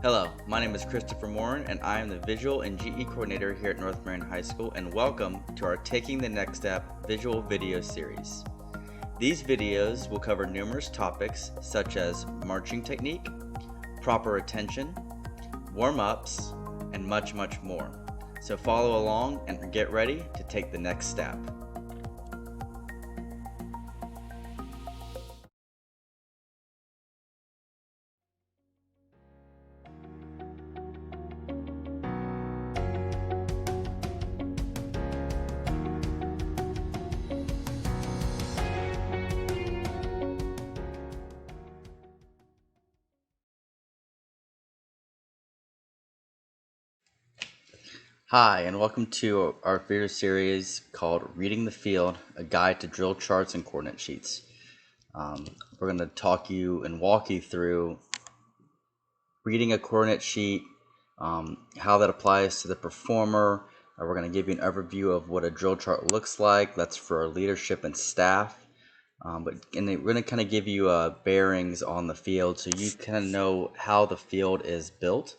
Hello, my name is Christopher Morin, and I am the Visual and GE Coordinator here at North Marion High School, and welcome to our Taking the Next Step visual video series. These videos will cover numerous topics such as marching technique, proper attention, warm-ups, and much more. So follow along and get ready to take the next step. Hi, and welcome to our video series called Reading the Field, a guide to drill charts and coordinate sheets. We're going to walk you through reading a coordinate sheet, how that applies to the performer. We're going to give you an overview of what a drill chart looks like. That's for our leadership and staff. We're going to kind of give you bearings on the field so you kind of know how the field is built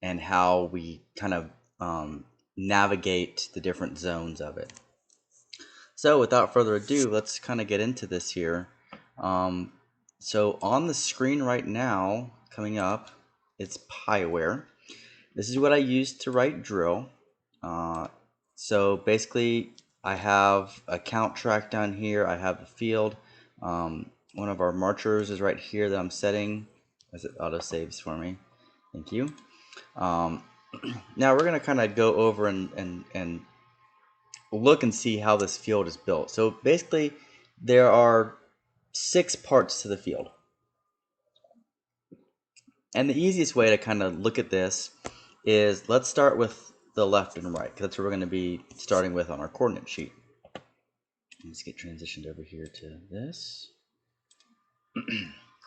and how we kind of navigate the different zones of it. So without further ado, let's kind of get into this here. So on the screen right now, coming up, it's Pieware. This is what I use to write drill. So basically, I have a count track down here. I have the field. One of our marchers is right here that I'm setting as it auto saves for me. Thank you. Now we're going to kind of go over and look and see how this field is built. So basically, there are 6 parts to the field. And the easiest way to kind of look at this is let's start with the left and right, because that's what we're going to be starting with on our coordinate sheet. Let's get transitioned over here to this.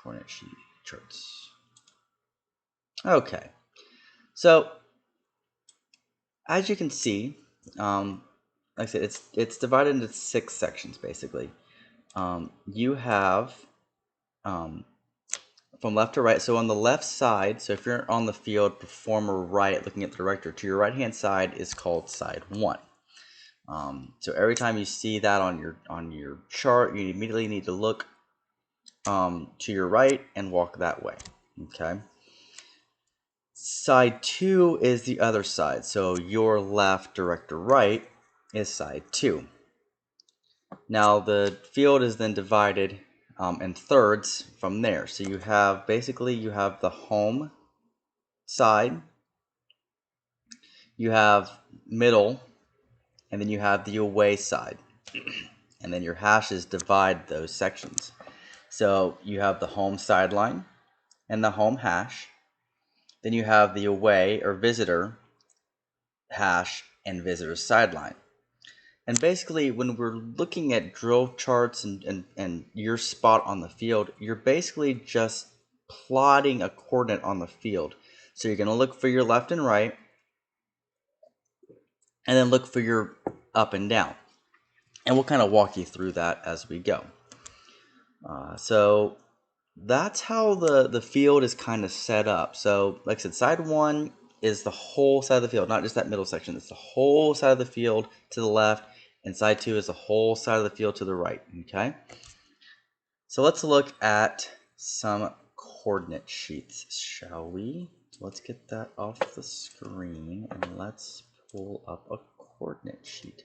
Coordinate sheet charts. Okay. So as you can see, like I said, it's divided into 6 sections basically. You have from left to right. So on the left side, so if you're on the field, performer right, looking at the director, to your right hand side is called side 1. So every time you see that on your chart, you immediately need to look to your right and walk that way. Okay. Side 2 is the other side. So your left, director right is side 2. Now the field is then divided in thirds from there. So you have the home side, you have middle, and then you have the away side. And then your hashes divide those sections. So you have the home sideline and the home hash. Then you have the away or visitor hash and visitor sideline. And basically, when we're looking at drill charts and your spot on the field, you're basically just plotting a coordinate on the field. So you're going to look for your left and right, and then look for your up and down. And we'll kind of walk you through that as we go. So that's how the field is kind of set up. So like I said, side 1 is the whole side of the field, not just that middle section. It's the whole side of the field to the left, and side 2 is the whole side of the field to the right. Okay, so let's look at some coordinate sheets, shall we? Let's get that off the screen and let's pull up a coordinate sheet.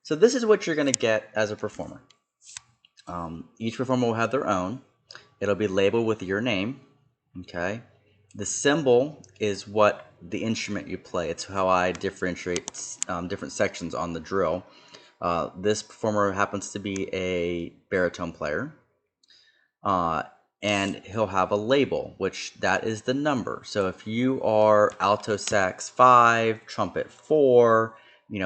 So this is what you're going to get as a performer. Each performer will have their own. It'll be labeled with your name. Okay. The symbol is what the instrument you play. It's how I differentiate different sections on the drill. This performer happens to be a baritone player. And he'll have a label, which that is the number. So if you are alto sax 5, trumpet 4,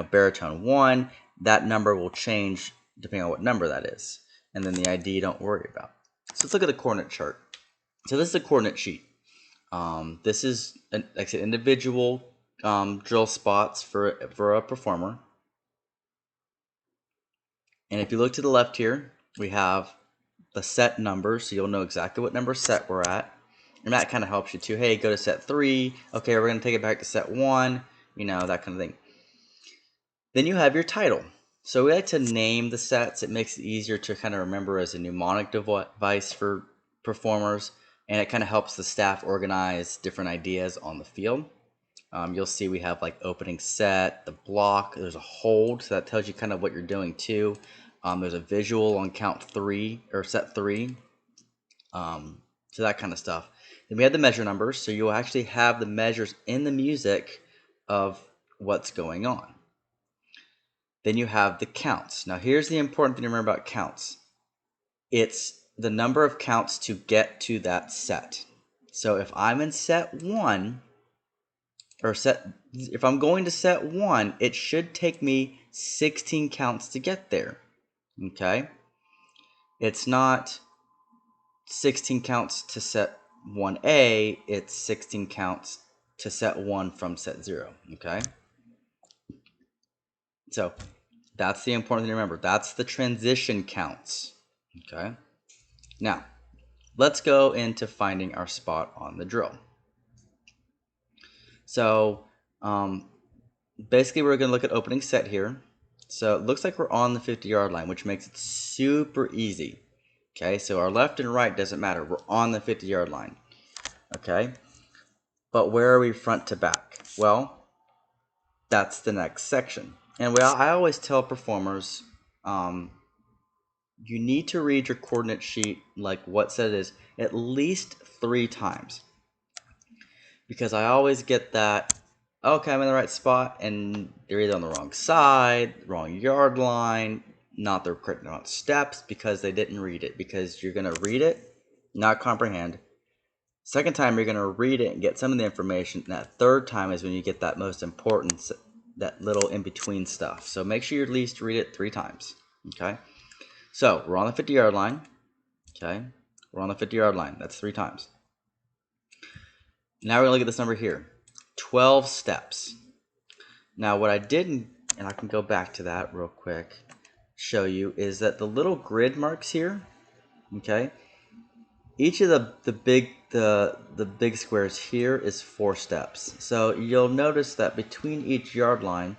baritone 1, that number will change depending on what number that is. And then the ID don't worry about. So let's look at the coordinate chart. So this is a coordinate sheet. This is, like I said, individual drill spots for a performer. And if you look to the left here, we have the set number, so you'll know exactly what number set we're at. And that kind of helps you too. Hey, go to set 3. Okay, we're going to take it back to set 1. You know, that kind of thing. Then you have your title. So we like to name the sets. It makes it easier to kind of remember as a mnemonic device for performers. And it kind of helps the staff organize different ideas on the field. You'll see we have like opening set, the block, there's a hold, so that tells you kind of what you're doing too. There's a visual on count 3 or set 3. So that kind of stuff. Then we have the measure numbers, so you'll actually have the measures in the music of what's going on. Then you have the counts. Now here's the important thing to remember about counts. It's the number of counts to get to that set. So if I'm in set 1, or if I'm going to set 1, it should take me 16 counts to get there. Okay? It's not 16 counts to set 1A, it's 16 counts to set 1 from set 0. Okay? So that's the important thing to remember. That's the transition counts. Okay? Now, let's go into finding our spot on the drill. So, basically, we're going to look at opening set here. So it looks like we're on the 50-yard line, which makes it super easy. Okay, so our left and right doesn't matter. We're on the 50-yard line. Okay, but where are we front to back? Well, that's the next section. And I always tell performers, you need to read your coordinate sheet, like what set it is, at least 3 times. Because I always get that, okay, I'm in the right spot, and they're either on the wrong side, wrong yard line, not the correct amount of steps because they didn't read it. Because you're going to read it, not comprehend. Second time, you're going to read it and get some of the information. And that third time is when you get that most important, that little in-between stuff. So make sure you at least read it 3 times. Okay? So we're on the 50-yard line. Okay? We're on the 50-yard line. That's 3 times. Now we're going to look at this number here. 12 steps. Now what I didn't, and I can go back to that real quick, show you, is that the little grid marks here, okay, each of the big squares here is 4 steps. So you'll notice that between each yard line,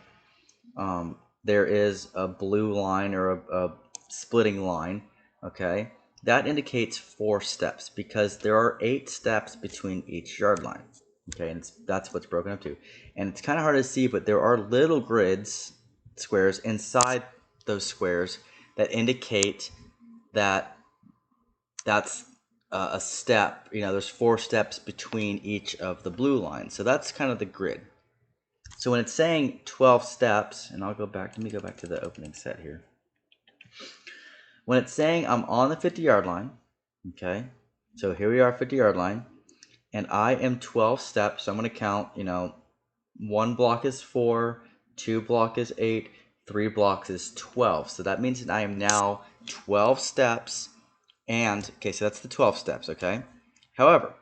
there is a blue line or a splitting line, okay? That indicates 4 steps because there are 8 steps between each yard line. Okay, and that's what's broken up to. And it's kind of hard to see, but there are little grids, squares, inside those squares that indicate that that's a step. You know, there's 4 steps between each of the blue lines. So that's kind of the grid. So when it's saying 12 steps, and let me go back to the opening set here. When it's saying I'm on the 50-yard line, okay, so here we are, 50-yard line, and I am 12 steps. So I'm going to count, 1 block is 4, 2 block is 8, 3 blocks is 12. So that means that I am now 12 steps, and, okay, so that's the 12 steps, okay? However,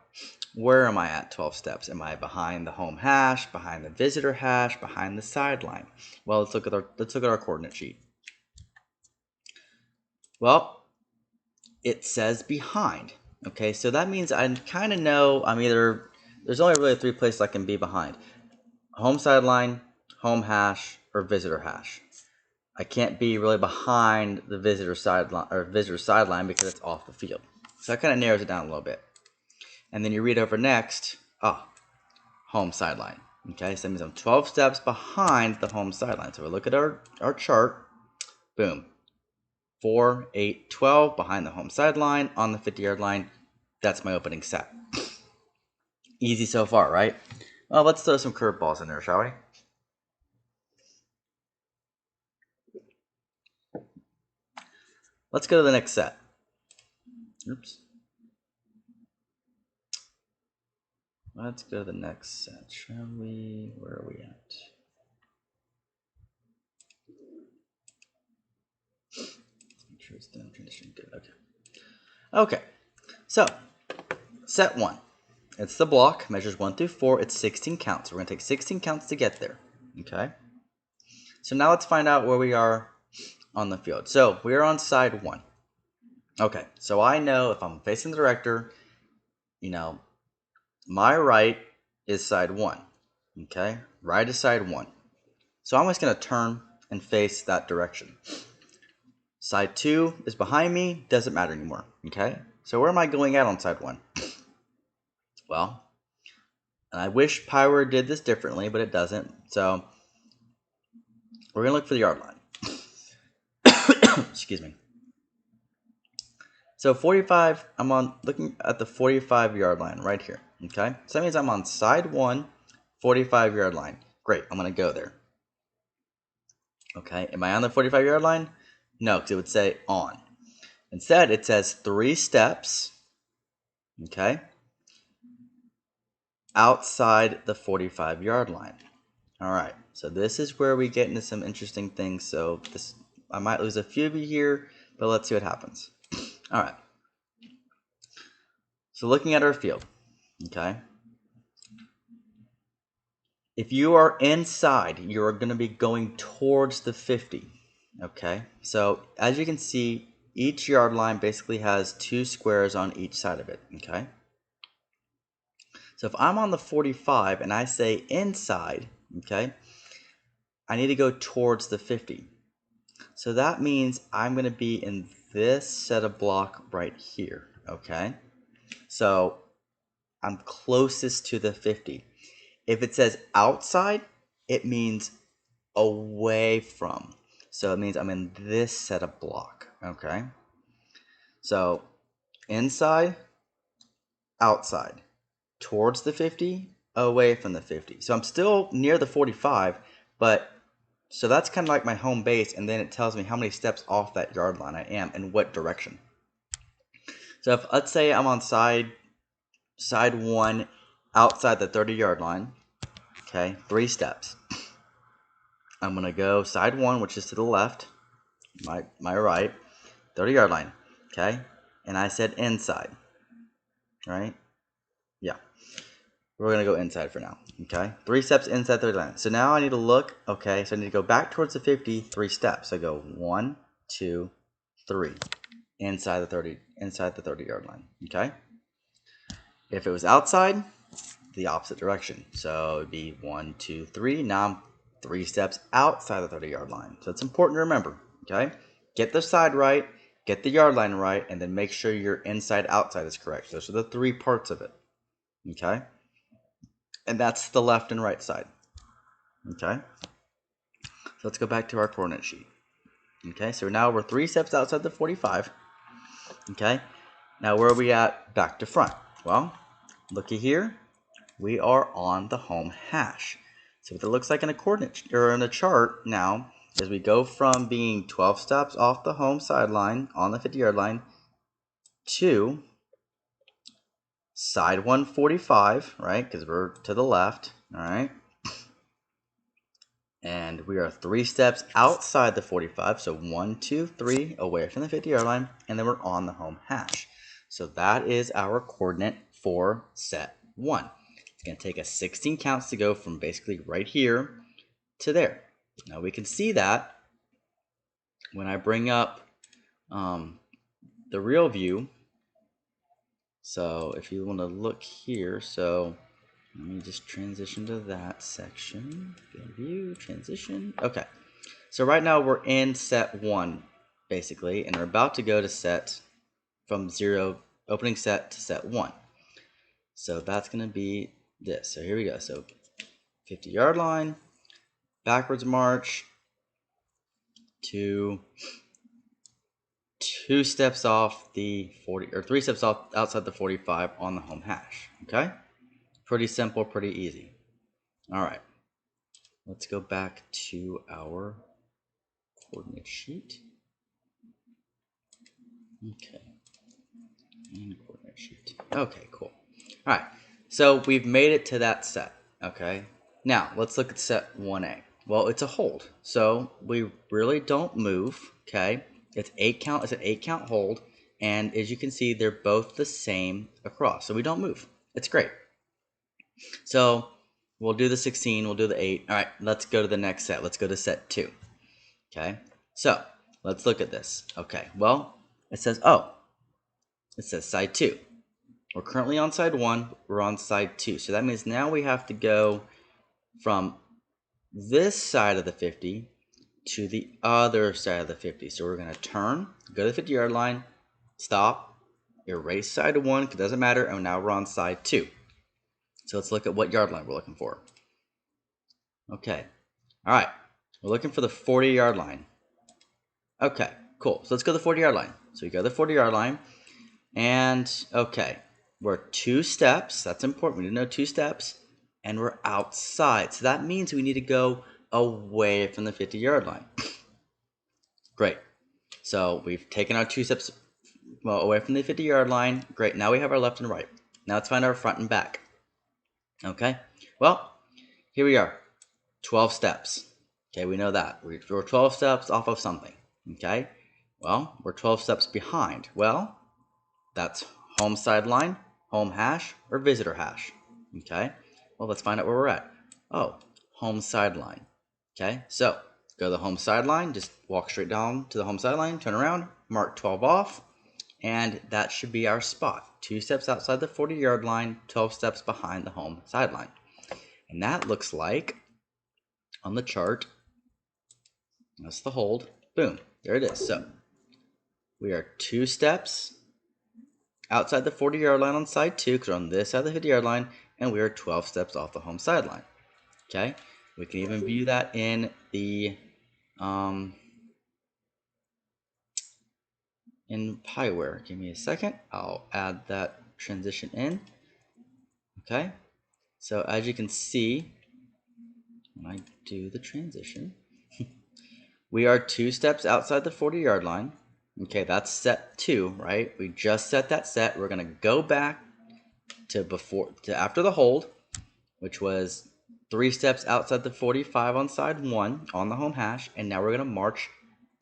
where am I at 12 steps? Am I behind the home hash, behind the visitor hash, behind the sideline? Well, let's look at our coordinate sheet. Well, it says behind. Okay, so that means I kind of know there's only really 3 places I can be behind. Home sideline, home hash, or visitor hash. I can't be really behind the visitor sideline because it's off the field. So that kind of narrows it down a little bit. And then you read over next, home sideline. Okay, so that means I'm 12 steps behind the home sideline. So we look at our chart, boom. 4, 8, 12 behind the home sideline on the 50-yard line. That's my opening set. Easy so far, right? Well, let's throw some curveballs in there, shall we? Let's go to the next set. Oops. Let's go to the next set, shall we? Where are we at? Make sure it's done transition. Good. Okay. Okay. So, set 1. It's the block, measures 1 through 4. It's 16 counts. We're going to take 16 counts to get there. Okay. So now let's find out where we are on the field. So we're on side 1. Okay. So I know if I'm facing the director, My right is side 1. Okay, right is side 1. So I'm just going to turn and face that direction. Side 2 is behind me, doesn't matter anymore. Okay, so where am I going at on side 1? Well, and I wish Pyro did this differently, but it doesn't. So we're going to look for the yard line. Excuse me. So 45, I'm looking at the 45 yard line right here. Okay, so that means I'm on side 1, 45 yard line. Great, I'm going to go there. Okay, am I on the 45 yard line? No, because it would say on. Instead, it says 3 steps, okay, outside the 45 yard line. All right, so this is where we get into some interesting things. So I might lose a few of you here, but let's see what happens. All right, so looking at our field, okay, if you are inside, you're going to be going towards the 50, okay? So as you can see, each yard line basically has 2 squares on each side of it, okay? So if I'm on the 45 and I say inside, okay, I need to go towards the 50. So that means I'm going to be in this set of block right here, okay? So I'm closest to the 50. If it says outside, it means away from. So it means I'm in this set of block, okay? So inside, outside, towards the 50, away from the 50. So I'm still near the 45, but so that's kind of like my home base, and then it tells me how many steps off that yard line I am and what direction. So if let's say I'm on side 1 outside the 30 yard line, okay, 3 steps. I'm gonna go side 1, which is to the left, my right, 30 yard line, okay, and I said inside, right? Yeah, we're gonna go inside for now, okay? 3 steps inside 30 line. So now I need to look, okay, so I need to go back towards the 50, 3 steps. I go 1, 2, 3, inside the 30 yard line, okay? If it was outside, the opposite direction. So it'd be 1, 2, 3. Now I'm 3 steps outside the 30 yard line. So it's important to remember, okay? Get the side right, get the yard line right, and then make sure your inside outside is correct. Those are the 3 parts of it, okay? And that's the left and right side, okay? So let's go back to our coordinate sheet. Okay, so now we're 3 steps outside the 45, okay? Now where are we at back to front? Well, looky here. We are on the home hash. So what it looks like in a coordinate or in a chart now is we go from being 12 steps off the home sideline on the 50 yard line to side 145, right? Because we're to the left, all right? And we are 3 steps outside the 45, so 1, 2, 3 away from the 50 yard line, and then we're on the home hash. So that is our coordinate for set 1. It's going to take us 16 counts to go from basically right here to there. Now we can see that when I bring up the real view. So if you want to look here, so let me just transition to that section. Field view, transition. Okay. So right now we're in set 1, basically, and we're about to go to set from 0, opening set to set 1. So that's going to be this. So here we go. So 50 yard line, backwards march to 2 steps off the 40, or 3 steps off outside the 45 on the home hash. Okay? Pretty simple, pretty easy. All right. Let's go back to our coordinate sheet. Okay. And coordinate sheet. Okay, cool. All right. So we've made it to that set. Okay. Now let's look at set 1A. Well, it's a hold. So we really don't move. Okay. It's 8 count. It's an 8 count hold. And as you can see, they're both the same across. So we don't move. It's great. So we'll do the 16. We'll do the 8. All right. Let's go to the next set. Let's go to set 2. Okay. So let's look at this. Okay. Well, it says, oh, it says side 2. We're currently on side 1. We're on side 2. So that means now we have to go from this side of the 50 to the other side of the 50. So we're going to turn, go to the 50-yard line, stop, erase side 1 because it doesn't matter, and now we're on side 2. So let's look at what yard line we're looking for. Okay. All right. We're looking for the 40-yard line. Okay, cool. So let's go to the 40-yard line. So we go to the 40-yard line, and okay, we're 2 steps. That's important. We need to know 2 steps, and we're outside. So that means we need to go away from the 50-yard line. Great. So we've taken our 2 steps away from the 50-yard line. Great. Now we have our left and right. Now let's find our front and back. Okay. Well, here we are. 12 steps. Okay, we know that. We're 12 steps off of something. Okay. Well, we're 12 steps behind. Well, that's home sideline, home hash, or visitor hash. Okay. Well, let's find out where we're at. Oh, home sideline. Okay. So go to the home sideline. Just walk straight down to the home sideline. Turn around. Mark 12 off. And that should be our spot. 2 steps outside the 40-yard line, 12 steps behind the home sideline. And that looks like, on the chart, that's the hold. Boom. There it is. So we are 2 steps outside the 40-yard line on side 2, because we're on this side of the 50-yard line, and we are 12 steps off the home sideline. Okay? We can even view that in the in Pieware. Give me a second. I'll add that transition in. Okay? So as you can see, when I do the transition, we are 2 steps outside the 40-yard line. Okay, that's set 2, right? We just set that set. We're going to go back to after the hold, which was 3 steps outside the 45 on side 1 on the home hash, and now we're going to march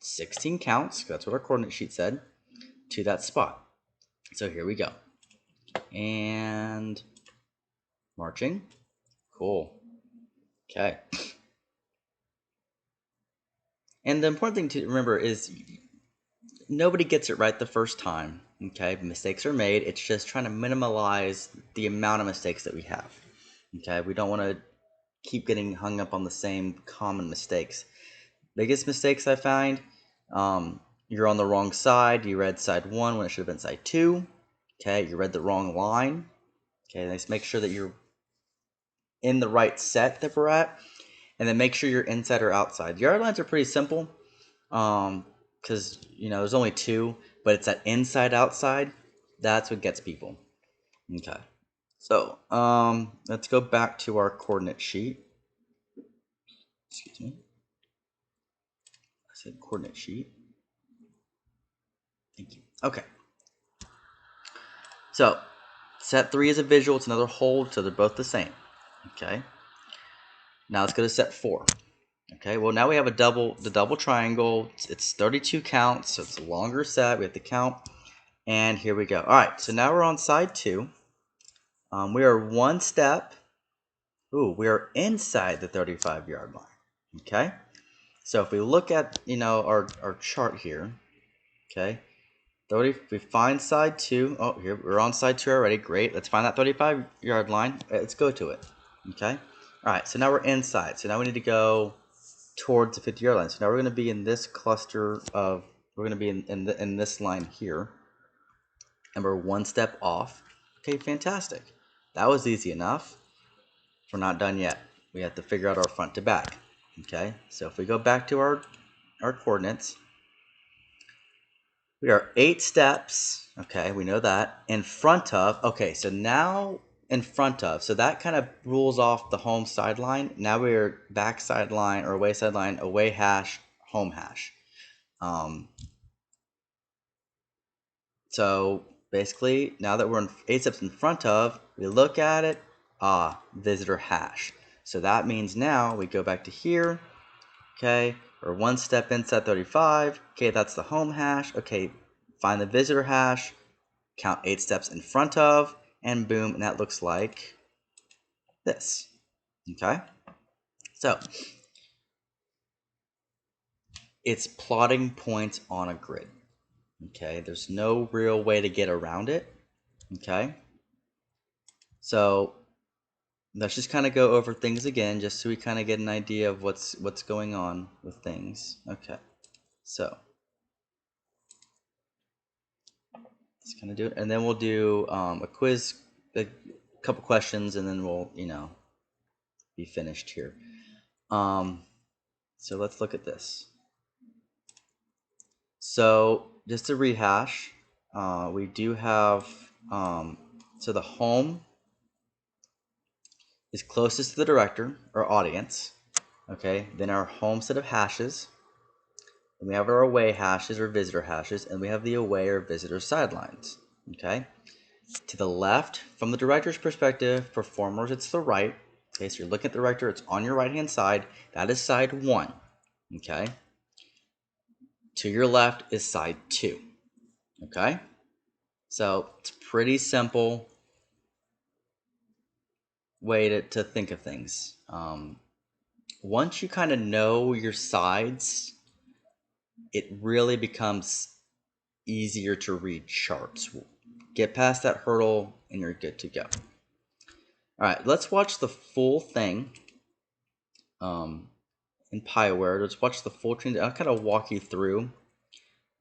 16 counts, that's what our coordinate sheet said, to that spot. So here we go. And marching. Cool. Okay. And the important thing to remember is nobody gets it right the first time. Okay, mistakes are made. It's just trying to minimize the amount of mistakes that we have. Okay, we don't want to keep getting hung up on the same common mistakes. Biggest mistakes I find, you're on the wrong side. You read side 1 when it should have been side 2. Okay, you read the wrong line. Okay, let's make sure that you're in the right set that we're at, and then make sure you're inside or outside. Yard lines are pretty simple, because there's only 2, but it's that inside outside that's what gets people. Okay, so let's go back to our coordinate sheet. Excuse me, I said coordinate sheet. Thank you. Okay, so set 3 is a visual. It's another hold, so they're both the same. Okay, now let's go to set 4. Okay, well now we have the double triangle. It's 32 counts, so it's a longer set. We have to count, and here we go. All right, so now we're on side 2. We are 1 step. We are inside the 35-yard line. Okay, so if we look at our chart here, okay, we find side 2. Oh, here we're on side 2 already. Great. Let's find that 35-yard line. Let's go to it. Okay. All right. So now we're inside. So now we need to go towards the 50-yard line. So now we're going to be in this cluster of. We're going to be in this line here, and we're 1 step off. Okay. Fantastic. That was easy enough. We're not done yet. We have to figure out our front to back. Okay. So if we go back to our coordinates. We are 8 steps, okay, we know that, in front of, okay, so now in front of, so that kind of rules off the home sideline. Now we're back sideline or away sideline, away hash, home hash. So basically, now that we're in 8 steps in front of, we look at it, visitor hash. So that means now we go back to here, okay, or 1 step inside 35, okay, that's the home hash, okay, find the visitor hash, count 8 steps in front of, and boom, and that looks like this, okay? So, it's plotting points on a grid, okay? There's no real way to get around it, okay? So let's just kind of go over things again, just so we kind of get an idea of what's going on with things. Okay, so let's kind of do it, and then we'll do a quiz, a couple questions, and then we'll be finished here. So let's look at this. So just to rehash, we do have so the home is closest to the director or audience. Okay, then our home set of hashes. Then we have our away hashes or visitor hashes, and we have the away or visitor sidelines. Okay, to the left, from the director's perspective, performers, it's the right. Okay, so you're looking at the director, it's on your right hand side. That is side 1. Okay, to your left is side 2. Okay, so it's pretty simple way to think of things. Once you kind of know your sides, it really becomes easier to read charts. Get past that hurdle and you're good to go. All right, let's watch the full thing in PyWare. Let's watch the full train. I'll kind of walk you through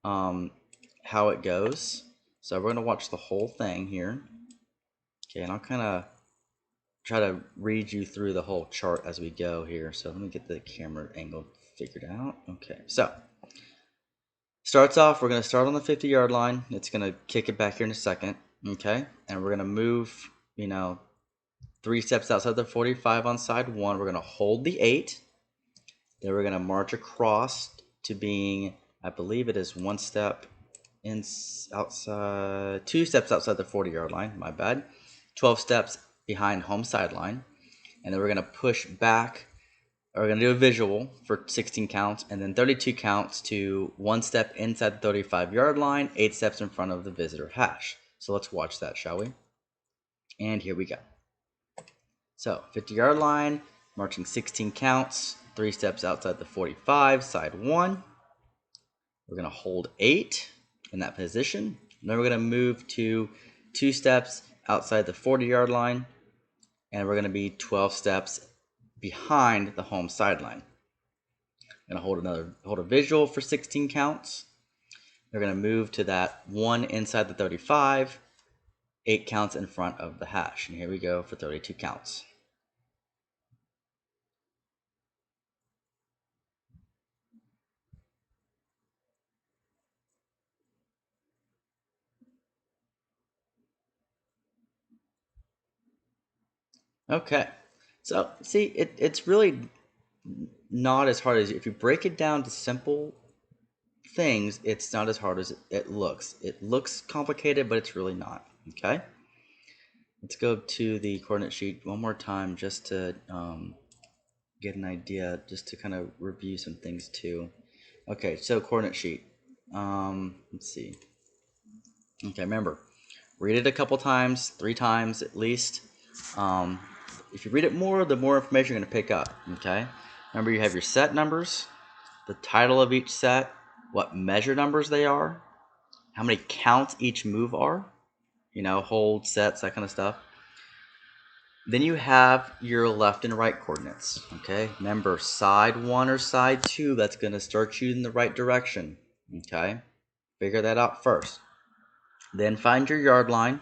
how it goes. So we're going to watch the whole thing here. Okay, and I'll kind of try to read you through the whole chart as we go here. So let me get the camera angle figured out. Okay, so starts off, we're going to start on the 50-yard line. It's going to kick it back here in a second. Okay, and we're going to move, 3 steps outside the 45 on side 1. We're going to hold the 8. Then we're going to march across to being, I believe it is 1 step outside, 2 steps outside the 40-yard line. My bad. 12 steps behind home sideline. And then we're going to push back. We're going to do a visual for 16 counts, and then 32 counts to 1 step inside the 35-yard line, 8 steps in front of the visitor hash. So let's watch that, shall we? And here we go. So 50-yard line, marching 16 counts, 3 steps outside the 45, side 1. We're going to hold 8 in that position. And then we're going to move to 2 steps outside the 40-yard line, and we're going to be 12 steps behind the home sideline. I'm going to hold a visual for 16 counts. We're going to move to that 1 inside the 35, 8 counts in front of the hash. And here we go for 32 counts. Okay, so see, it's really not as hard as, if you break it down to simple things, it's not as hard as it looks. It looks complicated, but it's really not. Okay, let's go to the coordinate sheet one more time just to get an idea, just to kind of review some things too. Okay, so coordinate sheet. Let's see. Okay, remember, read it a couple times, 3 times at least. If you read it more, the more information you're going to pick up. Okay, remember, you have your set numbers, the title of each set, what measure numbers they are, how many counts each move are, hold, sets, that kind of stuff. Then you have your left and right coordinates. Okay, remember, side 1 or side 2, that's going to start you in the right direction. Okay, figure that out first. Then find your yard line.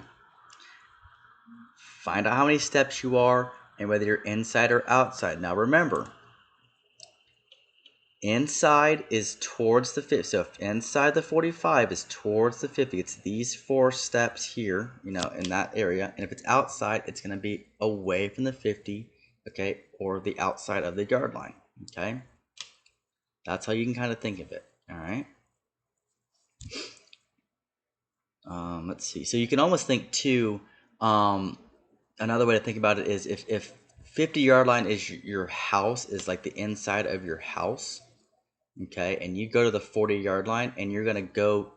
Find out how many steps you are and whether you're inside or outside. Now remember, inside is towards the 50. So if inside the 45 is towards the 50, it's these 4 steps here, in that area. And if it's outside, it's going to be away from the 50, okay, or the outside of the yard line, okay? That's how you can kind of think of it, all right? Let's see. So you can almost think too, another way to think about it is if 50-yard line is your house, is like the inside of your house, okay, and you go to the 40-yard line and you're going to go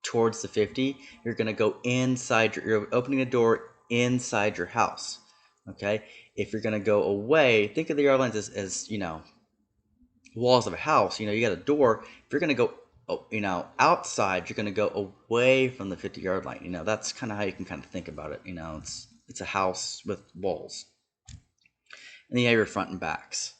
towards the 50, you're going to go inside, you're opening a door inside your house, okay? If you're going to go away, think of the yard lines as walls of a house. You got a door. If you're going to go outside, you're going to go away from the 50-yard line. That's kind of how you can kind of think about it. It's it's a house with walls. And then you have your front and backs.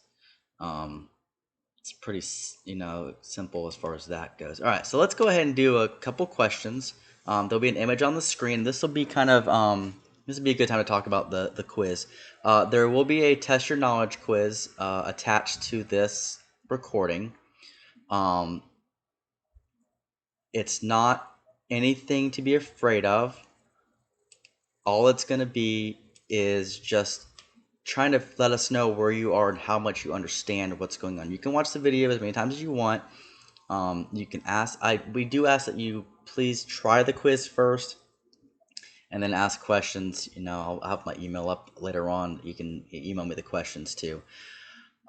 It's pretty, simple as far as that goes. All right, so let's go ahead and do a couple questions. There'll be an image on the screen. This will be kind of, this would be a good time to talk about the quiz. There will be a test your knowledge quiz attached to this recording. It's not anything to be afraid of. All it's going to be is just trying to let us know where you are and how much you understand what's going on. You can watch the video as many times as you want. You can ask. We do ask that you please try the quiz first, and then ask questions. I'll have my email up later on. You can email me the questions too.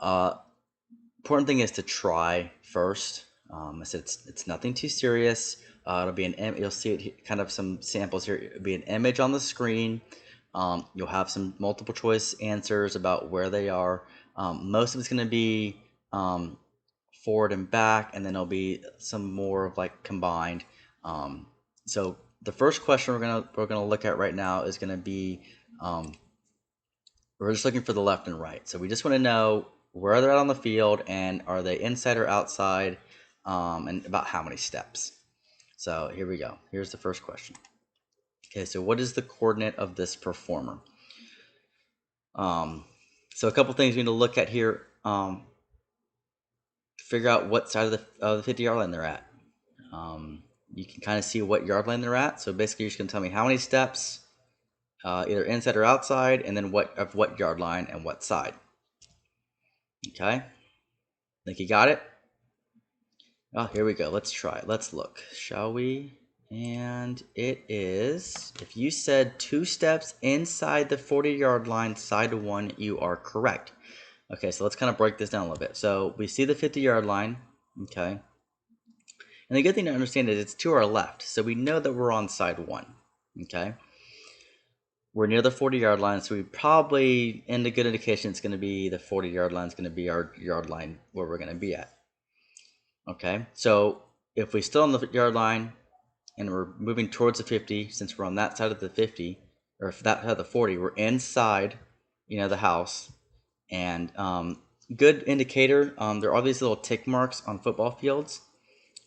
Important thing is to try first. I said it's nothing too serious. It'll be you'll see it kind of some samples here. It'll be an image on the screen. You'll have some multiple choice answers about where they are. Most of it's going to be forward and back, and then there'll be some more of like combined. So the first question we're gonna look at right now is gonna be we're just looking for the left and right. So we just want to know where they're at on the field and are they inside or outside, and about how many steps. So here we go. Here's the first question. Okay, so what is the coordinate of this performer? So a couple things we need to look at here. Figure out what side of the 50-yard line they're at. You can kind of see what yard line they're at. So basically, you're just going to tell me how many steps, either inside or outside, and then what yard line and what side. Okay, think you got it? Oh, here we go. Let's try it. Let's look, shall we? And it is, if you said 2 steps inside the 40-yard line, side 1, you are correct. Okay, so let's kind of break this down a little bit. So we see the 50-yard line, okay? And the good thing to understand is it's to our left, so we know that we're on side 1, okay? We're near the 40-yard line, so we probably, in a good indication, it's going to be the 40-yard line is going to be our yard line where we're going to be at. Okay, so if we're still on the yard line and we're moving towards the 50, since we're on that side of the 50, or if that side of the 40, we're inside, the house. And good indicator, there are these little tick marks on football fields.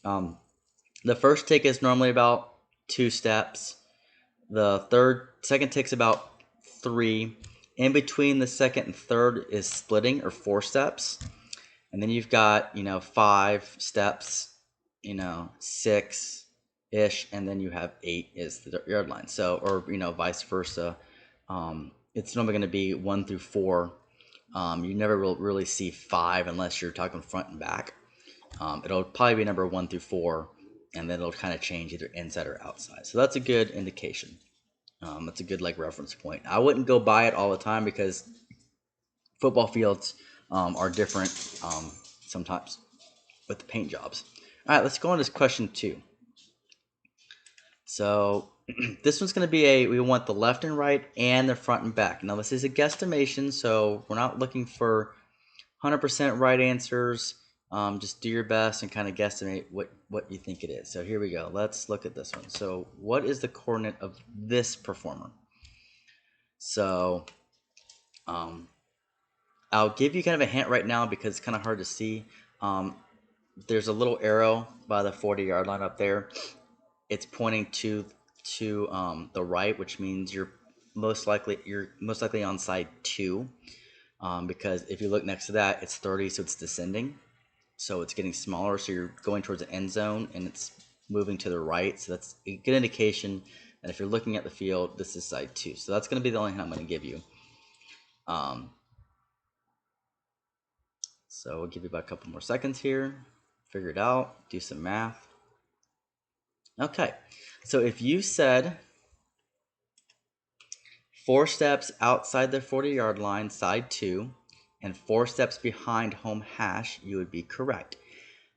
The first tick is normally about 2 steps. The second tick's about 3. In between the second and third is splitting, or 4 steps. And then you've got, 5 steps, 6-ish, and then you have 8 is the yard line. So, or, vice versa. It's normally going to be 1 through 4. You never will really see 5 unless you're talking front and back. It'll probably be number 1 through 4, and then it'll kind of change either inside or outside. So that's a good indication. That's a good reference point. I wouldn't go by it all the time because football fields are different sometimes with the paint jobs. All right, let's go on to question 2. So this one's going to be we want the left and right and the front and back. Now this is a guesstimation, so we're not looking for 100% right answers. Just do your best and kind of guesstimate what you think it is. So here we go. Let's look at this one. So what is the coordinate of this performer? So I'll give you kind of a hint right now because it's kind of hard to see. There's a little arrow by the 40-yard line up there. It's pointing to the right, which means you're most likely on side 2. Because if you look next to that, it's 30, so it's descending. So it's getting smaller, so you're going towards the end zone, and it's moving to the right. So that's a good indication that if you're looking at the field, this is side 2. So that's going to be the only hint I'm going to give you. So we'll give you about a couple more seconds here. Figure it out. Do some math. Okay. So if you said 4 steps outside the 40-yard line, side 2, and 4 steps behind home hash, you would be correct.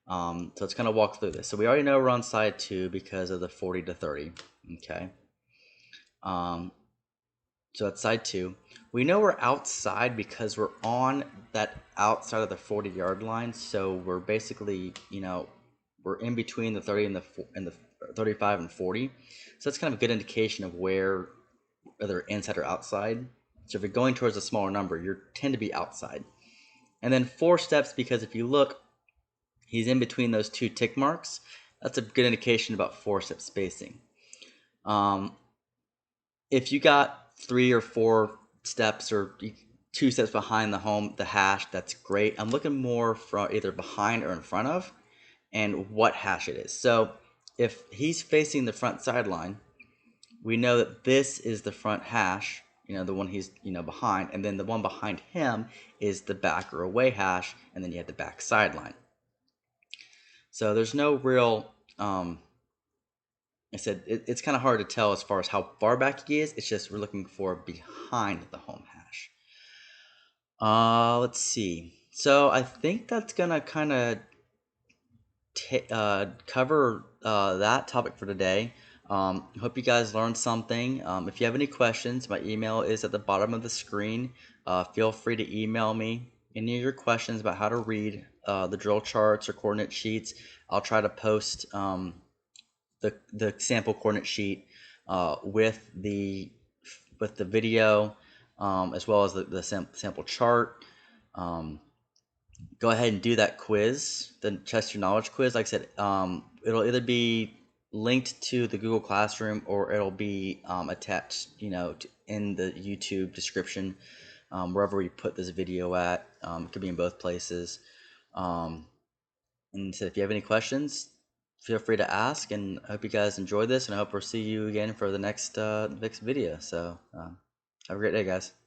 So let's kind of walk through this. So we already know we're on side 2 because of the 40 to 30. Okay. So that's side 2. We know we're outside because we're on that outside of the 40-yard line. So we're basically, we're in between the 30 and the 35 and 40. So that's kind of a good indication of where whether inside or outside. So if you're going towards a smaller number, you tend to be outside. And then 4 steps, because if you look, he's in between those 2 tick marks. That's a good indication about 4-step spacing. If you got 3 or 4 steps or 2 steps behind the hash, that's great. I'm looking more from either behind or in front of, and what hash it is. So if he's facing the front sideline, we know that this is the front hash, the one he's, behind, and then the one behind him is the back or away hash, and then you have the back sideline. So there's no real, I said, it's kind of hard to tell as far as how far back he is. It's just we're looking for behind the home hash. Let's see. So I think that's gonna kind of cover that topic for today. Hope you guys learned something. If you have any questions, my email is at the bottom of the screen. Feel free to email me any of your questions about how to read the drill charts or coordinate sheets. I'll try to post the sample coordinate sheet with the video, as well as the sample chart. Go ahead and do that quiz, the test your knowledge quiz. Like I said, it'll either be linked to the Google Classroom or it'll be attached, in the YouTube description, wherever we put this video at. It could be in both places. And so if you have any questions, feel free to ask. And I hope you guys enjoy this, and I hope we'll see you again for the next video. So have a great day, guys.